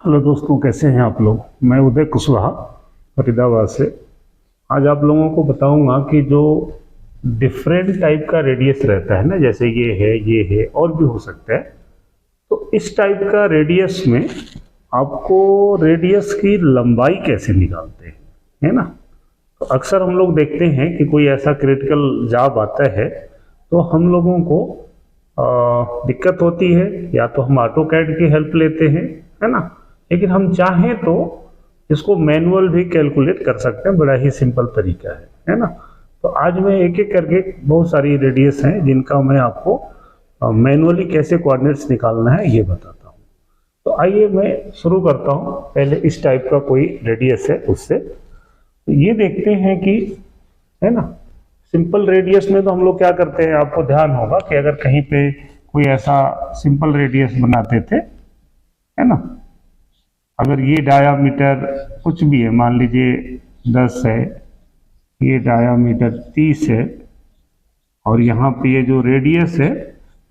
Hello दोस्तों, कैसे हैं आप लोग। मैं उदय कुशवाहा फरीदाबाद से। आज आप लोगों को बताऊंगा कि जो डिफरेंट टाइप का रेडियस रहता है ना, जैसे ये है और भी हो सकता है। तो इस टाइप का रेडियस में आपको रेडियस की लंबाई कैसे निकालते हैं, है ना। तो अक्सर हम लोग देखते हैं कि कोई ऐसा क्रिटिकल जॉब आता है तो हम लोगों को दिक्कत होती है, या तो हम ऑटोकैड की हेल्प लेते हैं, है ना। लेकिन हम चाहें तो इसको मैनुअल भी कैलकुलेट कर सकते हैं, बड़ा ही सिंपल तरीका है ना। तो आज मैं एक एक करके बहुत सारी रेडियस हैं जिनका मैं आपको मैनुअली कैसे कोऑर्डिनेट्स निकालना है ये बताता हूँ। तो आइए मैं शुरू करता हूँ। पहले इस टाइप का कोई रेडियस है उससे, तो ये देखते हैं कि, है ना, सिंपल रेडियस में तो हम लोग क्या करते हैं, आपको ध्यान होगा कि अगर कहीं पे कोई ऐसा सिंपल रेडियस बनाते थे, है ना, अगर ये डायामीटर कुछ भी है, मान लीजिए 10 है, ये डायामीटर 30 है, और यहाँ पे ये जो रेडियस है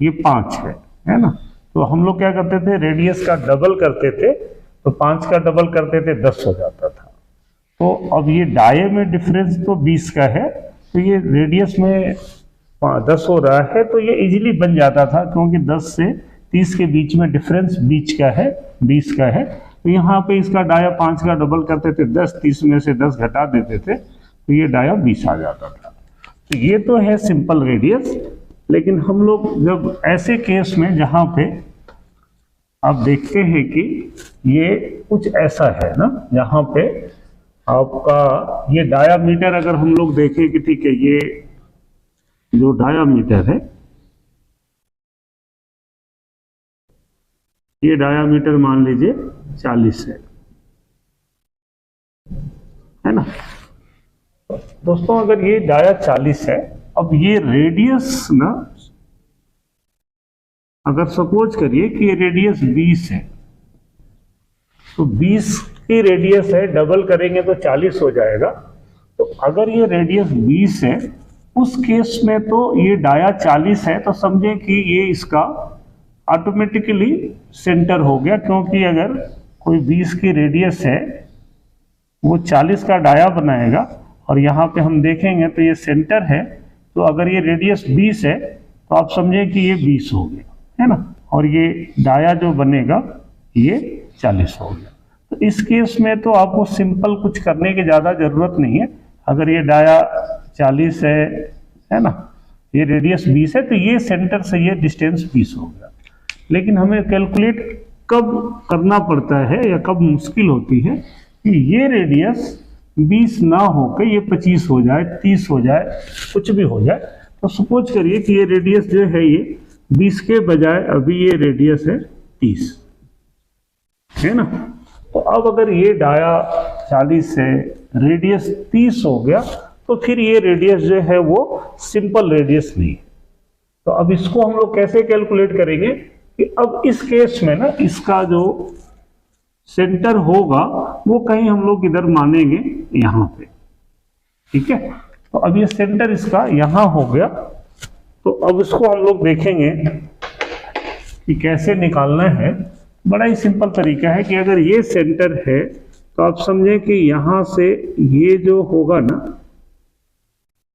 ये 5 है ना। तो हम लोग क्या करते थे, रेडियस का डबल करते थे, तो 5 का डबल करते थे 10 हो जाता था। तो अब ये डाये में डिफरेंस तो 20 का है, तो ये रेडियस में 10 हो रहा है, तो ये इजीली बन जाता था, क्योंकि 10 से 30 के बीच में डिफरेंस बीच का है, 20 का है। तो यहाँ पे इसका डाया 5 का डबल करते थे 10, 30 में से 10 घटा देते थे, तो ये डाया 20 आ जाता था। तो ये तो है सिंपल रेडियस। लेकिन हम लोग जब ऐसे केस में जहाँ पे आप देखते हैं कि ये कुछ ऐसा है ना, यहाँ पे आपका ये डायामीटर अगर हम लोग देखें कि ठीक है, ये जो डायामीटर है, ये डायामीटर मान लीजिए 40 है ना। दोस्तों अगर ये डाया 40 है, अब ये रेडियस ना, अगर सपोज करिए कि ये रेडियस 20 है, तो 20 की रेडियस है, डबल करेंगे तो 40 हो जाएगा। तो अगर ये रेडियस 20 है, उस केस में तो ये डाया 40 है, तो समझे कि ये इसका ऑटोमेटिकली सेंटर हो गया, क्योंकि अगर कोई 20 की रेडियस है वो 40 का डाया बनाएगा, और यहाँ पे हम देखेंगे तो ये सेंटर है। तो अगर ये रेडियस 20 है तो आप समझे कि ये 20 हो गया, है ना, और ये डाया जो बनेगा ये 40 हो गया। तो इस केस में तो आपको सिंपल कुछ करने की ज़्यादा ज़रूरत नहीं है। अगर ये डाया 40 है ना, ये रेडियस 20 है, तो ये सेंटर से ये डिस्टेंस 20 हो गया। लेकिन हमें कैलकुलेट कब करना पड़ता है, या कब मुश्किल होती है कि ये रेडियस 20 ना होकर ये 25 हो जाए, 30 हो जाए, कुछ भी हो जाए। तो सपोज करिए कि ये रेडियस जो है ये 20 के बजाय अभी ये रेडियस है 30, है ना। तो अब अगर ये डाया 40 है, रेडियस 30 हो गया, तो फिर ये रेडियस जो है वो सिंपल रेडियस नहीं है। तो अब इसको हम लोग कैसे कैलकुलेट करेंगे कि अब इस केस में ना, इसका जो सेंटर होगा वो कहीं हम लोग इधर मानेंगे यहाँ पे, ठीक है। तो अब ये सेंटर इसका यहाँ हो गया। तो अब इसको हम लोग देखेंगे कि कैसे निकालना है। बड़ा ही सिंपल तरीका है कि अगर ये सेंटर है तो आप समझें कि यहाँ से ये जो होगा ना,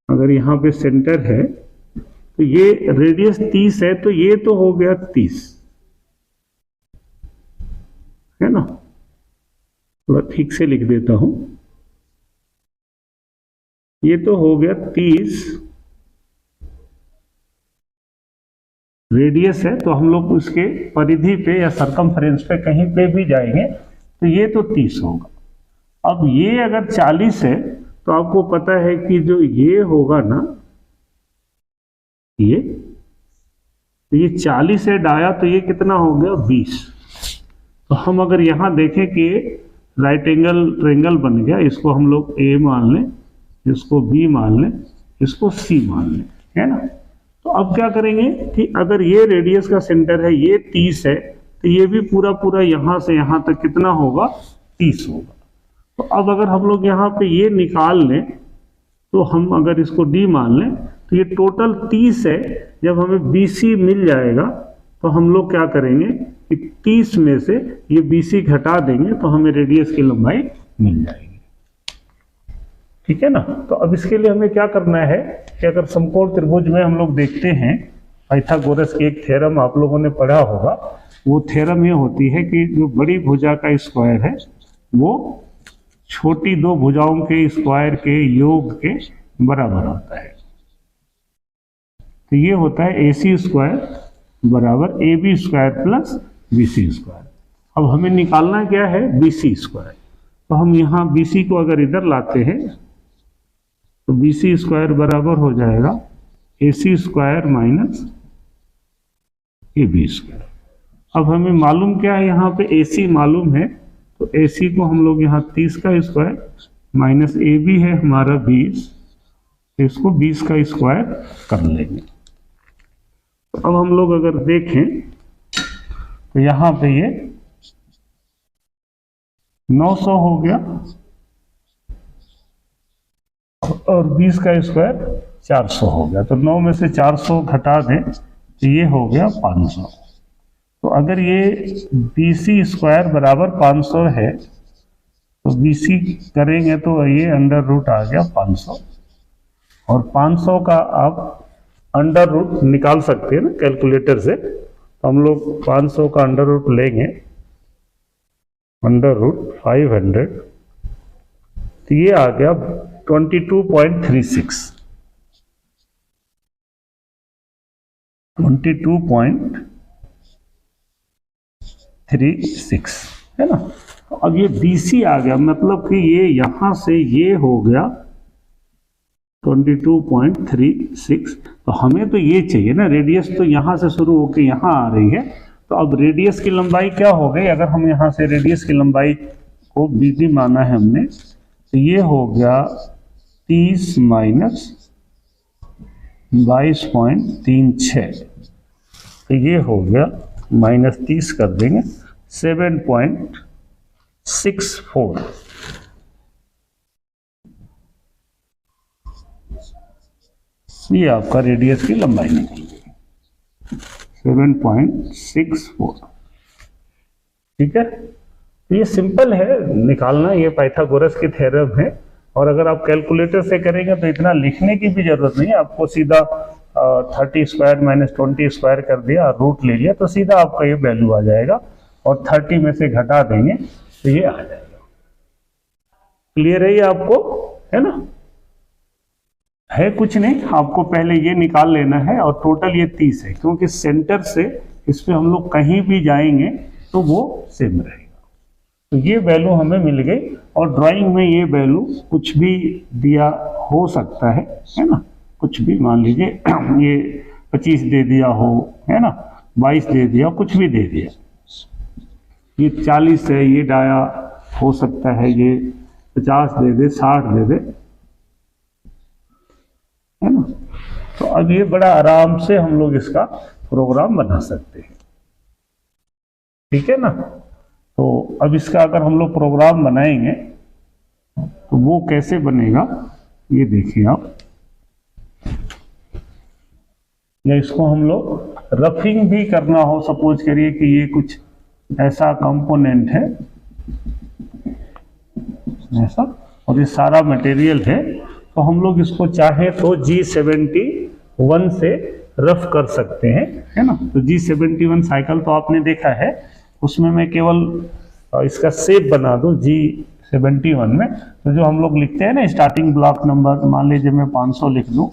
अगर यहाँ पे सेंटर है तो ये रेडियस 30 है, तो ये तो हो गया 30, है ना। थोड़ा ठीक से लिख देता हूं, ये तो हो गया 30 रेडियस है। तो हम लोग उसके परिधि पे या सरकमफ्रेंस पे कहीं पे भी जाएंगे तो ये तो 30 होगा। अब ये अगर 40 है तो आपको पता है कि जो ये होगा ना, ये 40 है डाया, तो ये कितना हो गया 20। तो हम अगर यहाँ देखें कि राइट एंगल ट्रायंगल बन गया, इसको हम लोग ए मान लें, इसको बी मान लें, इसको सी मान लें, है ना। तो अब क्या करेंगे कि अगर ये रेडियस का सेंटर है, ये 30 है, तो ये भी पूरा पूरा यहाँ से यहाँ तक कितना होगा 30 होगा। तो अब अगर हम लोग यहाँ पे ये निकाल लें, तो हम अगर इसको डी मान लें, तो ये टोटल 30 है। जब हमें BC मिल जाएगा तो हम लोग क्या करेंगे, कि 30 में से ये BC घटा देंगे तो हमें रेडियस की लंबाई मिल जाएगी। ठीक है ना। तो अब इसके लिए हमें क्या करना है कि अगर समकोण त्रिभुज में हम लोग देखते हैं, पाइथागोरस की एक थ्योरम आप लोगों ने पढ़ा होगा, वो थ्योरम ये होती है कि जो बड़ी भुजा का स्क्वायर है वो छोटी दो भुजाओं के स्क्वायर के योग के बराबर होता है। तो ये होता है AC स्क्वायर बराबर AB square plus BC square. अब हमें निकालना क्या है, BC स्क्वायर। तो हम यहाँ BC को अगर इधर लाते हैं तो BC स्क्वायर बराबर हो जाएगा AC square minus AB square. अब हमें मालूम क्या है, यहाँ पे AC मालूम है, तो AC को हम लोग यहाँ 30 का स्क्वायर माइनस AB है हमारा 20, इसको 20 का स्क्वायर कर लेंगे। तो अब हम लोग अगर देखें तो यहाँ पे ये 900 हो गया और 20 का स्क्वायर 400 हो गया। तो 9 में से 400 घटा दें तो ये हो गया 500। तो अगर ये BC स्क्वायर बराबर 500 है तो BC करेंगे तो ये अंडर रूट आ गया 500, और 500 का आप अंडर रूट निकाल सकते हैं ना कैलकुलेटर से। तो हम लोग 500 का अंडर रूट लेंगे, अंडर रूट 500, तो ये आ गया 22.36 22.36 है ना। तो अब ये BC आ गया, मतलब कि ये यहां से ये हो गया 22.36। तो हमें तो ये चाहिए ना, रेडियस तो यहां से शुरू होकर यहां आ रही है। तो अब रेडियस की लंबाई क्या हो गई, अगर हम यहां से रेडियस की लंबाई को BD माना है हमने, तो ये हो गया 30 माइनस 22.36। तो ये हो गया माइनस 30 कर देंगे 7.64। ये आपका रेडियस की लंबाई निकल गई 7.64। ठीक है, तो ये सिंपल है निकालना, ये पाइथागोरस की थ्योरम है। और अगर आप कैलकुलेटर से करेंगे तो इतना लिखने की भी जरूरत नहीं है, आपको सीधा 30 स्क्वायर माइनस 20 स्क्वायर कर दिया, रूट ले लिया, तो सीधा आपका ये वैल्यू आ जाएगा और 30 में से घटा देंगे तो ये आ जाएगा। क्लियर है ये आपको, है ना। है कुछ नहीं, आपको पहले ये निकाल लेना है और टोटल ये 30 है, क्योंकि सेंटर से इस पे हम लोग कहीं भी जाएंगे तो वो सेम रहेगा। तो ये वैल्यू हमें मिल गई, और ड्राइंग में ये वैल्यू कुछ भी दिया हो सकता है ना, कुछ भी मान लीजिए ये 25 दे दिया हो, है ना, 22 दे दिया, कुछ भी दे दिया, ये 40 है, ये डाया हो सकता है, ये 50 दे दे, 60 दे दे, है ना। तो अब ये बड़ा आराम से हम लोग इसका प्रोग्राम बना सकते हैं। ठीक है ना। तो अब इसका अगर हम लोग प्रोग्राम बनाएंगे तो वो कैसे बनेगा ये देखिए आप, या इसको हम लोग रफिंग भी करना हो, सपोज करिए कि ये कुछ ऐसा कंपोनेंट है ऐसा, और ये सारा मटेरियल है, तो हम लोग इसको चाहे तो G71 से रफ कर सकते हैं, है ना। तो G71 साइकिल तो आपने देखा है, उसमें मैं केवल इसका शेप बना दूं G71 में। तो जो हम लोग लिखते हैं ना स्टार्टिंग ब्लॉक नंबर, मान लीजिए मैं 500 लिख दूं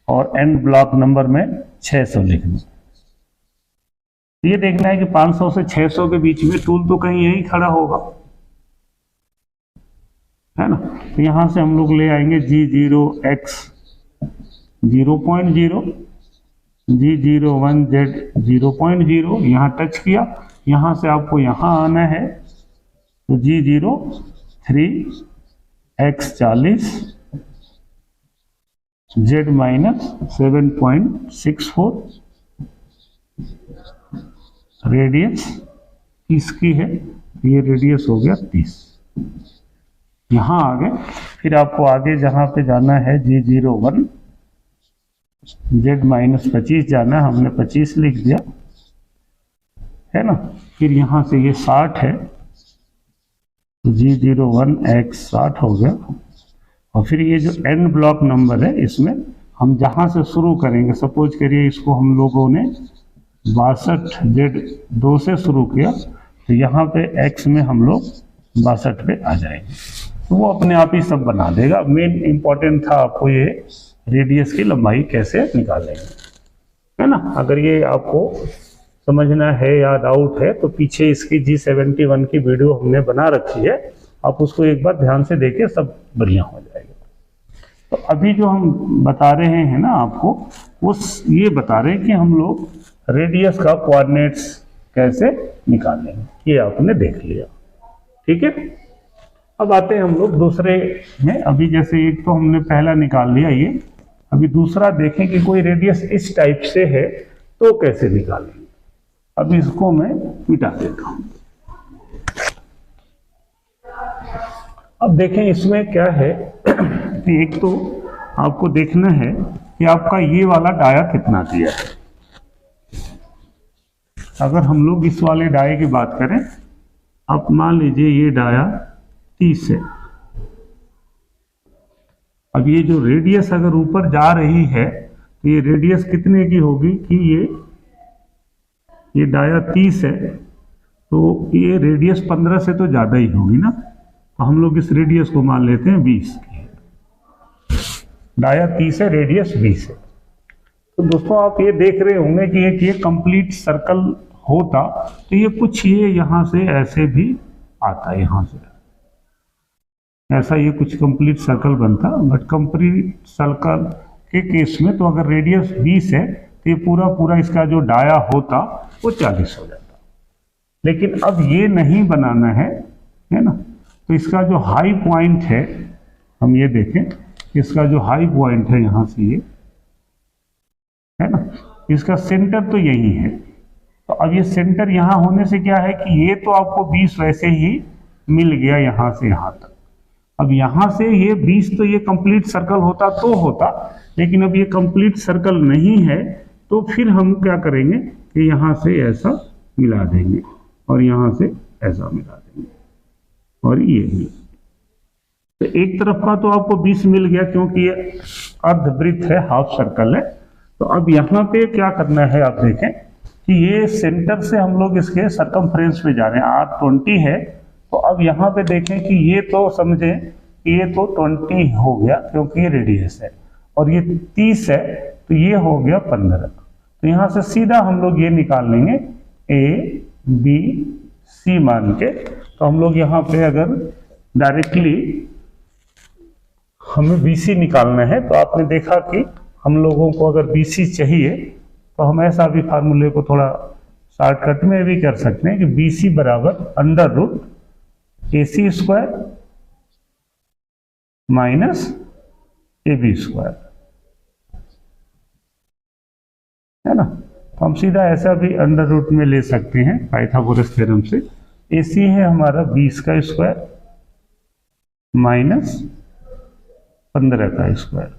और एंड ब्लॉक नंबर में 600 लिख दूं। ये देखना है कि 500 से 600 के बीच में टूल तो कहीं यहीं खड़ा होगा, है ना। तो यहां से हम लोग ले आएंगे G0X 0.0, G01Z 0.0, यहाँ टच किया, यहाँ से आपको यहाँ आना है, तो G03X 40, Z माइनस 7.64, रेडियस 30 की है, ये रेडियस हो गया 30, यहाँ आ गए। फिर आपको आगे जहाँ पे जाना है G01 Z माइनस 25 जाना है, हमने 25 लिख दिया, है ना। फिर यहाँ से ये 60 है, G01X 60 हो गया। और फिर ये जो एंड ब्लॉक नंबर है, इसमें हम जहाँ से शुरू करेंगे, सपोज करिए इसको हम लोगों ने 62Z2 से शुरू किया, तो यहाँ पे X में हम लोग 62 पे आ जाएंगे, तो वो अपने आप ही सब बना देगा। मेन इंपॉर्टेंट था आपको ये रेडियस की लंबाई कैसे निकालेंगे, है ना। अगर ये आपको समझना है या डाउट है तो पीछे इसकी G71 की वीडियो हमने बना रखी है, आप उसको एक बार ध्यान से देखिए, सब बढ़िया हो जाएगा। तो अभी जो हम बता रहे हैं ना आपको, वो ये बता रहे हैं कि हम लोग रेडियस का कोऑर्डिनेट्स कैसे निकालेंगे, ये आपने देख लिया, ठीक है। अब आते हैं हम लोग दूसरे में। अभी जैसे एक तो हमने पहला निकाल लिया ये, अभी दूसरा देखें कि कोई रेडियस इस टाइप से है तो कैसे निकालेंगे। अब इसको मैं मिटा देता हूं। अब देखें इसमें क्या है कि एक तो आपको देखना है कि आपका ये वाला डाया कितना दिया है। अगर हम लोग इस वाले डाये की बात करें, आप मान लीजिए ये डाया 30 है। अब ये जो रेडियस अगर ऊपर जा रही है तो ये रेडियस कितने की होगी कि ये डाया 30 है, तो ये रेडियस 15 से तो ज़्यादा ही होगी ना। तो हम लोग इस रेडियस को मान लेते हैं 20 की। डाया 30 है, रेडियस 20 है। तो दोस्तों आप ये देख रहे होंगे कि ये कंप्लीट सर्कल होता तो ये कुछ ये यहाँ से ऐसे भी आता है, यहाँ से ऐसा ये कुछ कंप्लीट सर्कल बनता। बट कंप्लीट सर्कल के केस में तो अगर रेडियस 20 है तो ये पूरा इसका जो डाया होता वो 40 हो जाता। लेकिन अब ये नहीं बनाना है ना। तो इसका जो हाई पॉइंट है, हम ये देखें, इसका जो हाई पॉइंट है यहाँ से ये है ना, इसका सेंटर तो यही है। तो अब ये सेंटर यहाँ होने से क्या है कि ये तो आपको 20 वैसे ही मिल गया यहाँ से यहाँ तक। अब यहाँ से ये 20 तो ये कंप्लीट सर्कल होता तो होता, लेकिन अब ये कंप्लीट सर्कल नहीं है, तो फिर हम क्या करेंगे कि यहाँ से ऐसा मिला देंगे और यहाँ से ऐसा मिला देंगे और ये भी। तो एक तरफ का तो आपको 20 मिल गया क्योंकि ये अर्धवृत्त है, हाफ सर्कल है। तो अब यहाँ पे क्या करना है, आप देखें कि ये सेंटर से हम लोग इसके सरकमफ्रेंस पे जा रहे हैं। R20 है, तो अब यहाँ पे देखें कि ये तो समझें कि ये तो 20 हो गया क्योंकि ये रेडियस है, और ये 30 है तो ये हो गया 15। तो यहाँ से सीधा हम लोग ये निकाल लेंगे A B C मान के। तो हम लोग यहाँ पे अगर डायरेक्टली हमें BC निकालना है, तो आपने देखा कि हम लोगों को अगर BC चाहिए तो हम ऐसा भी फार्मूले को थोड़ा शॉर्टकट में भी कर सकते हैं कि BC बराबर √AC² माइनस AB², है ना। तो हम सीधा ऐसा भी √ में ले सकते हैं पाइथागोरस थ्योरम से। AC है हमारा 20² माइनस 15²।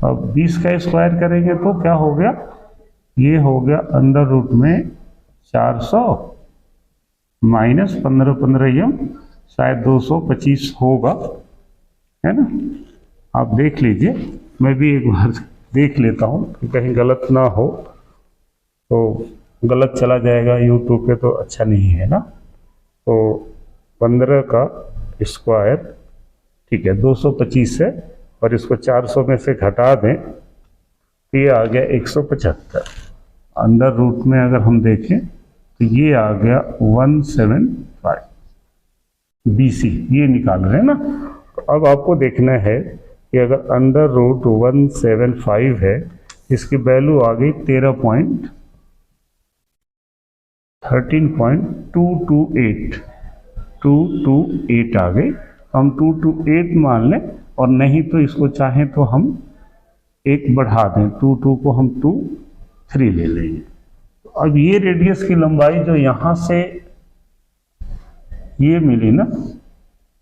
अब 20² करेंगे तो क्या हो गया, ये हो गया √ में 400 माइनस 15 शायद 225 होगा, है ना। आप देख लीजिए, मैं भी एक बार देख लेता हूँ कि कहीं गलत ना हो, तो गलत चला जाएगा यूट्यूब पे तो अच्छा नहीं है ना। तो 15 का स्क्वायर, ठीक है, 225 है, और इसको 400 में से घटा दें तो ये आ गया 175। √ में अगर हम देखें तो ये आ गया 175 BC, ये निकाल रहे हैं ना। तो अब आपको देखना है कि अगर √ 175 है, इसकी वैल्यू आ गई 13.228 आ गई। हम 228 मान लें, और नहीं तो इसको चाहें तो हम एक बढ़ा दें, 2 को हम 3 ले लेंगे। तो अब ये रेडियस की लंबाई जो यहाँ से ये मिली ना,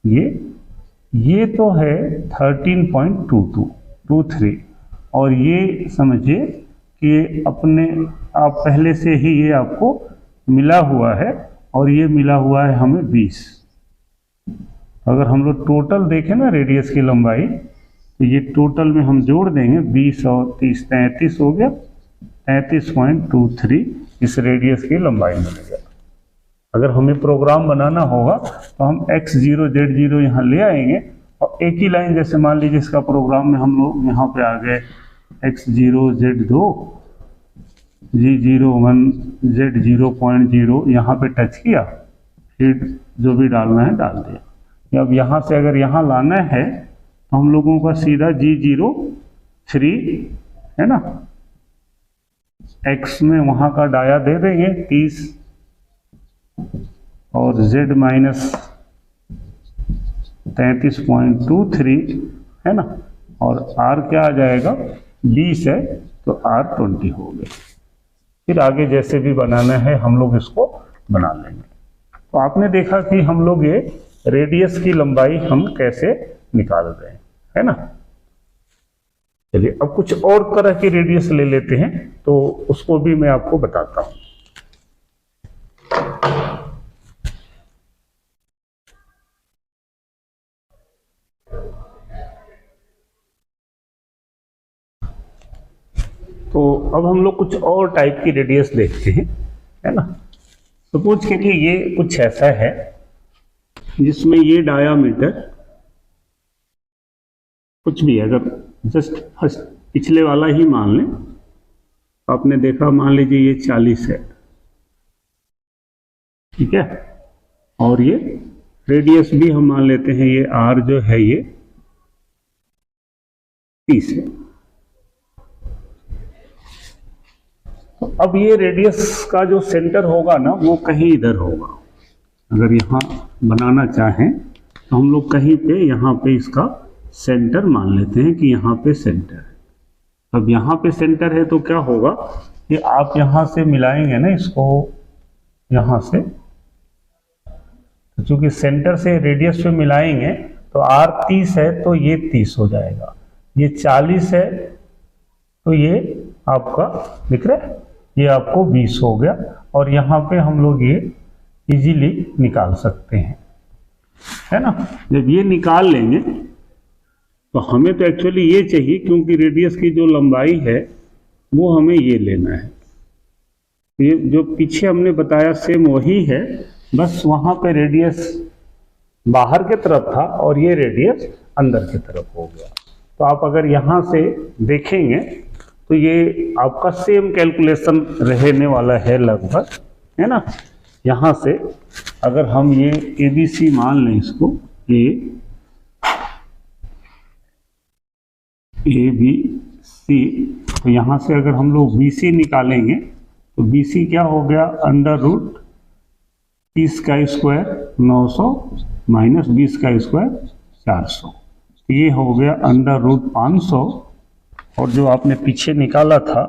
ये तो है 13.2223, और ये समझिए कि अपने आप पहले से ही ये आपको मिला हुआ है और ये मिला हुआ है हमें 20। अगर हम लोग टोटल देखें ना रेडियस की लंबाई, तो ये टोटल में हम जोड़ देंगे 20 और 30, 33 हो गया। 33.23 इस रेडियस की लंबाई मिलेगा। अगर हमें प्रोग्राम बनाना होगा तो हम x0 z0 यहाँ ले आएंगे और एक ही लाइन, जैसे मान लीजिए इसका प्रोग्राम में हम लोग यहाँ पे आ गए x0 z2 g01 z0.0 यहाँ पे टच किया, फिर जो भी डालना है डाल दिया। अब यहाँ से अगर यहाँ लाना है तो हम लोगों का सीधा g03 है ना, x में वहाँ का डाया दे देंगे 30 और z माइनस 33.23 है ना, और r क्या आ जाएगा 20 है तो r 20 हो गया। फिर आगे जैसे भी बनाना है हम लोग इसको बना लेंगे। तो आपने देखा कि हम लोग ये रेडियस की लंबाई हम कैसे निकाल रहे हैं, है ना। चलिए अब कुछ और तरह की रेडियस ले लेते हैं, तो उसको भी मैं आपको बताता हूं। तो अब हम लोग कुछ और टाइप की रेडियस देखते हैं, है ना। सपोज के लिए ये कुछ ऐसा है जिसमें ये डायामीटर कुछ भी है, अगर जस्ट पिछले वाला ही मान लें, आपने देखा मान लीजिए ये 40 है, ठीक है, और ये रेडियस भी हम मान लेते हैं ये r जो है ये 30 है। तो अब ये रेडियस का जो सेंटर होगा ना वो कहीं इधर होगा। अगर यहाँ बनाना चाहें तो हम लोग कहीं पे यहाँ पे इसका सेंटर मान लेते हैं कि यहाँ पे सेंटर है। अब यहाँ पे सेंटर है तो क्या होगा कि आप यहाँ से मिलाएंगे ना इसको यहाँ से, तो चूंकि सेंटर से रेडियस पे मिलाएंगे तो r 30 है तो ये 30 हो जाएगा, ये 40 है तो ये आपका दिख रहा है, ये आपको 20 हो गया। और यहाँ पे हम लोग ये इजीली निकाल सकते हैं, है ना। जब ये निकाल लेंगे तो हमें तो एक्चुअली ये चाहिए, क्योंकि रेडियस की जो लंबाई है वो हमें ये लेना है। ये जो पीछे हमने बताया सेम वही है, बस वहाँ पे रेडियस बाहर की तरफ था और ये रेडियस अंदर की तरफ हो गया। तो आप अगर यहाँ से देखेंगे तो ये आपका सेम कैलकुलेशन रहने वाला है लगभग, है ना। यहाँ से अगर हम ये ABC मान लें इसको, ABC, तो यहाँ से अगर हम लोग BC निकालेंगे तो BC क्या हो गया, अंडर रूट 30 का स्क्वायर 900 माइनस 20 का स्क्वायर 400, तो ये हो गया अंडर रूट 500। और जो आपने पीछे निकाला था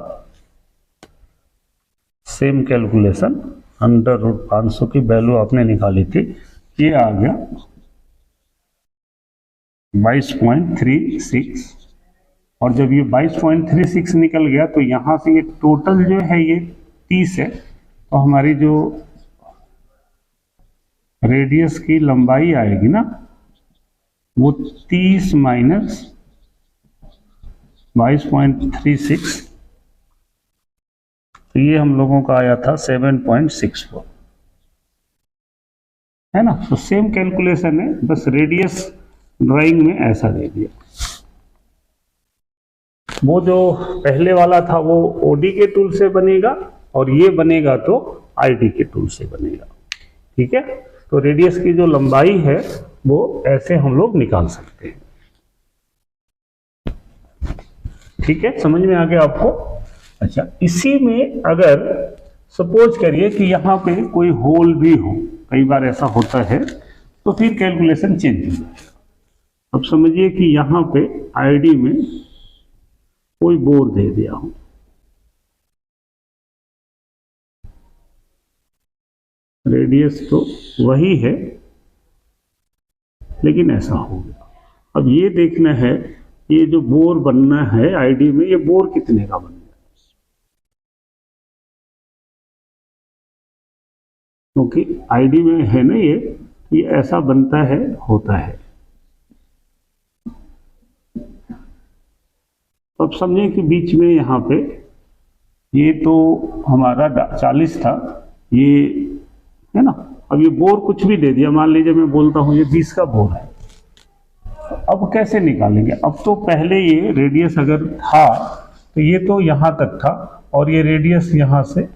सेम कैलकुलेशन, अंडर रूट 500 की वैल्यू आपने निकाली थी, ये आ गया 22.36। और जब ये 22.36 निकल गया तो यहाँ से ये टोटल जो है ये 30 है, तो हमारी जो रेडियस की लंबाई आएगी ना वो 30 माइनस 22.36, तो ये हम लोगों का आया था 7.64, है ना। तो सेम कैलकुलेशन है, बस रेडियस ड्राइंग में ऐसा दे दिया। वो जो पहले वाला था वो OD के टूल से बनेगा और ये बनेगा तो ID के टूल से बनेगा, ठीक है। तो रेडियस की जो लंबाई है वो ऐसे हम लोग निकाल सकते हैं, ठीक है। समझ में आ गया आपको। अच्छा, इसी में अगर सपोज करिए कि यहाँ पे कोई होल भी हो, कई बार ऐसा होता है, तो फिर कैलकुलेशन चेंज हो जाएगा। अब समझिए कि यहाँ पे ID में कोई बोर दे दिया हूं, रेडियस तो वही है लेकिन ऐसा हो गया। अब ये देखना है ये जो बोर बनना है ID में, ये बोर कितने का बनना है। क्योंकि आईडी में है ना ये ऐसा बनता है, होता है। अब समझें कि बीच में यहाँ पे ये तो हमारा 40 था, ये है ना। अब ये बोर कुछ भी दे दिया, मान लीजिए मैं बोलता हूँ ये 20 का बोर है। अब कैसे निकालेंगे? अब तो पहले ये रेडियस अगर था तो ये तो यहाँ तक था और ये रेडियस यहाँ से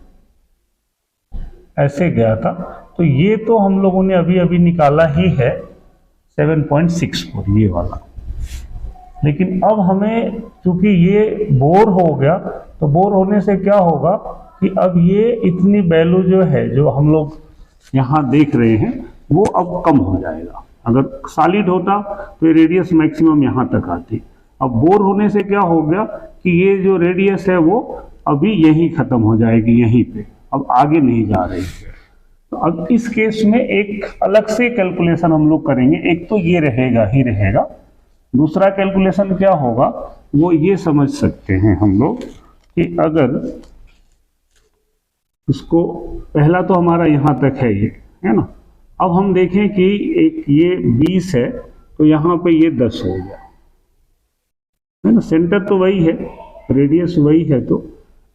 ऐसे गया था, तो ये तो हम लोगों ने अभी अभी निकाला ही है 7.64 ये वाला। लेकिन अब हमें क्योंकि ये बोर हो गया, तो बोर होने से क्या होगा कि अब ये इतनी वैल्यू जो है जो हम लोग यहाँ देख रहे हैं वो अब कम हो जाएगा। अगर सॉलिड होता तो ये रेडियस मैक्सिमम यहाँ तक आती। अब बोर होने से क्या हो गया कि ये जो रेडियस है वो अभी यहीं खत्म हो जाएगी, यहीं पे, अब आगे नहीं जा रही है। तो अब इस केस में एक अलग से कैलकुलेशन हम लोग करेंगे। एक तो ये रहेगा ही रहेगा, दूसरा कैलकुलेशन क्या होगा वो ये समझ सकते हैं हम लोग कि अगर इसको, पहला तो हमारा यहाँ तक है ये, है ना। अब हम देखें कि एक ये 20 है तो यहाँ पे ये 10 हो गया, है ना। सेंटर तो वही है, रेडियस वही है, तो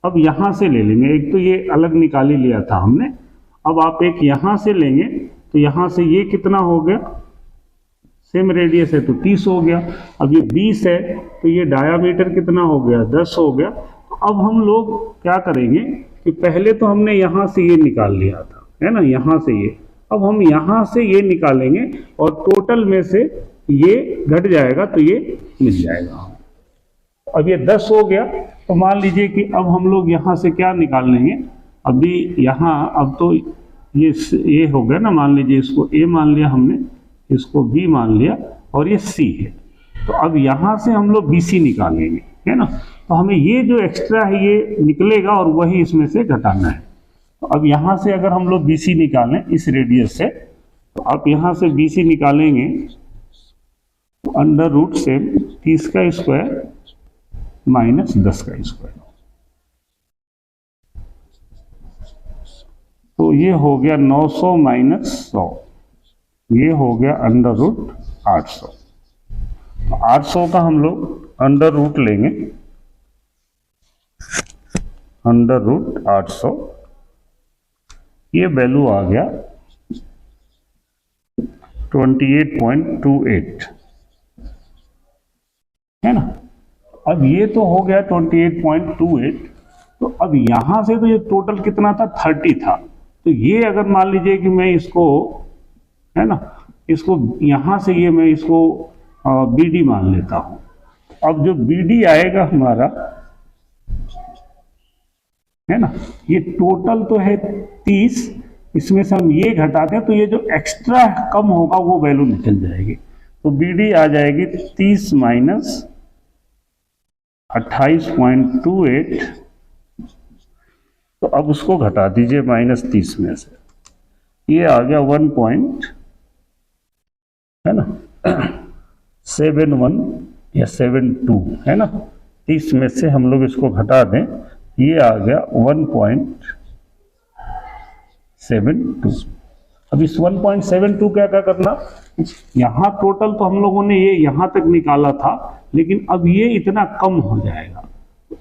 अब यहाँ से ले लेंगे। एक तो ये अलग निकाल ही लिया था हमने, अब आप एक यहाँ से लेंगे तो यहाँ से ये कितना हो गया, सेम रेडियस है तो 30 हो गया। अब ये 20 है तो ये डायामीटर कितना हो गया, 10 हो गया। तो अब हम लोग क्या करेंगे कि पहले तो हमने यहाँ से ये निकाल लिया था, है ना, यहाँ से ये, अब हम यहाँ से ये निकालेंगे और टोटल में से ये घट जाएगा तो ये मिल जाएगा। अब ये 10 हो गया, तो मान लीजिए कि अब हम लोग यहाँ से क्या निकाल लेंगे, अभी यहाँ, अब तो ये हो गया ना, मान लीजिए इसको A मान लिया हमने, इसको B मान लिया और ये C है। तो अब यहाँ से हम लोग BC निकालेंगे, है ना। तो हमें ये जो एक्स्ट्रा है ये निकलेगा और वही इसमें से घटाना है। तो अब यहाँ से अगर हम लोग BC निकालें इस रेडियस से, तो आप यहाँ से BC निकालेंगे तो अंडर रूट से 30 का स्क्वायर माइनस 10 का स्क्वायर, तो ये हो गया 900 माइनस 100, ये हो गया अंडर रूट 800। तो 800 का हम लोग अंडर रूट लेंगे, अंडर रूट 800, ये वैल्यू आ गया 28.28, है ना। अब ये तो हो गया 28.28, तो अब यहां से तो ये टोटल कितना था, 30 था। तो ये अगर मान लीजिए कि मैं इसको, है ना, इसको यहां से ये मैं इसको BD मान लेता हूं। अब जो BD आएगा हमारा, है ना, ये टोटल तो है 30, इसमें से हम ये घटाते हैं तो ये जो एक्स्ट्रा कम होगा वो वैल्यू निकल जाएगी। तो BD आ जाएगी 30 माइनस 28.28। तो अब उसको घटा दीजिए माइनस 30 में से, ये आ गया 1 है ना 71 या 72, है ना। 30 में से हम लोग इसको घटा दें, ये आ गया 1.72। अब इस 1.72 क्या करना, यहाँ टोटल तो हम लोगों ने ये यहाँ तक निकाला था, लेकिन अब ये इतना कम हो जाएगा।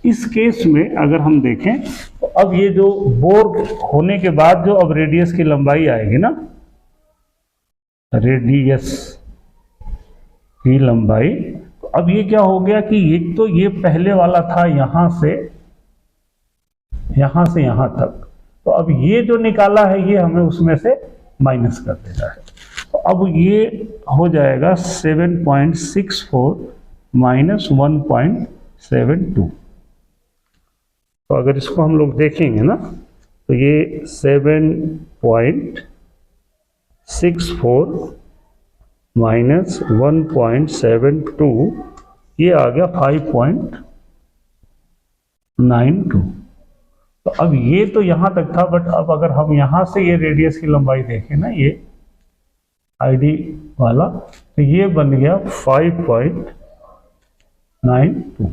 इस केस में अगर हम देखें तो अब ये जो बोर होने के बाद जो अब रेडियस की लंबाई आएगी ना, रेडियस की लंबाई, तो अब ये क्या हो गया कि एक तो ये पहले वाला था यहां से यहां तक, तो अब ये जो निकाला है ये हमें उसमें से माइनस कर देना है। तो अब ये हो जाएगा 7.64 माइनस 1.72। तो अगर इसको हम लोग देखेंगे ना, तो ये 7.64 माइनस 1.72, ये आ गया 5.92। तो अब ये तो यहाँ तक था, बट अब अगर हम यहाँ से ये रेडियस की लंबाई देखें ना, ये आईडी वाला, तो ये बन गया 5.92।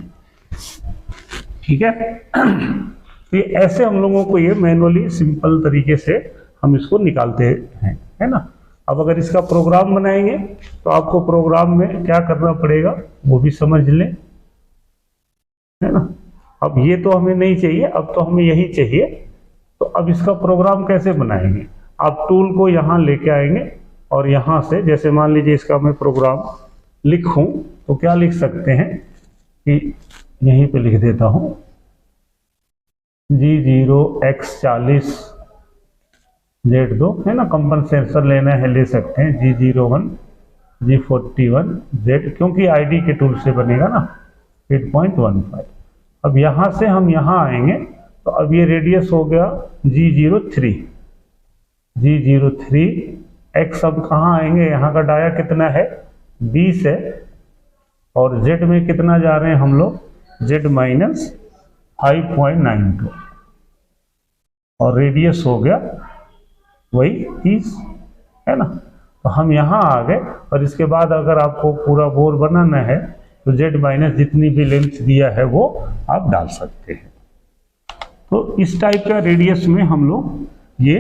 ठीक है। तो ये ऐसे हम लोगों को ये मैनुअली सिंपल तरीके से हम इसको निकालते हैं, है ना। अब अगर इसका प्रोग्राम बनाएंगे तो आपको प्रोग्राम में क्या करना पड़ेगा वो भी समझ लें, है ना। अब ये तो हमें नहीं चाहिए, अब तो हमें यही चाहिए। तो अब इसका प्रोग्राम कैसे बनाएंगे, आप टूल को यहाँ लेके आएंगे और यहाँ से जैसे मान लीजिए इसका मैं प्रोग्राम लिखूं तो क्या लिख सकते हैं कि यहीं पे लिख देता हूँ G0X40 Z2, है ना। कंपनसेशन लेना है ले सकते हैं G01 G41 Z, क्योंकि आईडी के टूल से बनेगा ना 8.15। अब यहाँ से हम यहाँ आएंगे तो अब ये रेडियस हो गया G03 X। अब कहाँ आएंगे, यहाँ का डाया कितना है 20 है और Z में कितना जा रहे हैं हम लोग Z माइनस 5.92 और रेडियस हो गया वही 30, है ना। तो हम यहाँ आ गए और इसके बाद अगर आपको पूरा बोर बनाना है तो Z माइनस जितनी भी लेंथ दिया है वो आप डाल सकते हैं। तो इस टाइप का रेडियस में हम लोग ये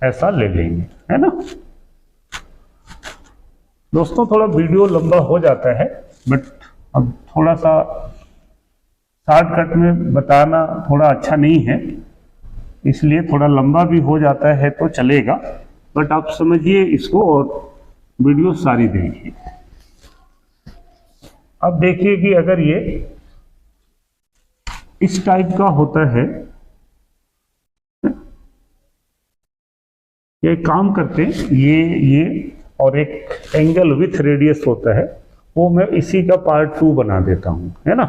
ऐसा ले लेंगे, है ना। दोस्तों थोड़ा वीडियो लंबा हो जाता है, बट अब थोड़ा सा शॉर्टकट में बताना थोड़ा अच्छा नहीं है, इसलिए थोड़ा लंबा भी हो जाता है तो चलेगा, बट आप समझिए इसको और वीडियो सारी देखिए। अब देखिए कि अगर ये इस टाइप का होता है, ये काम करते हैं ये और एक एंगल विथ रेडियस होता है, वो मैं इसी का पार्ट 2 बना देता हूं, है ना।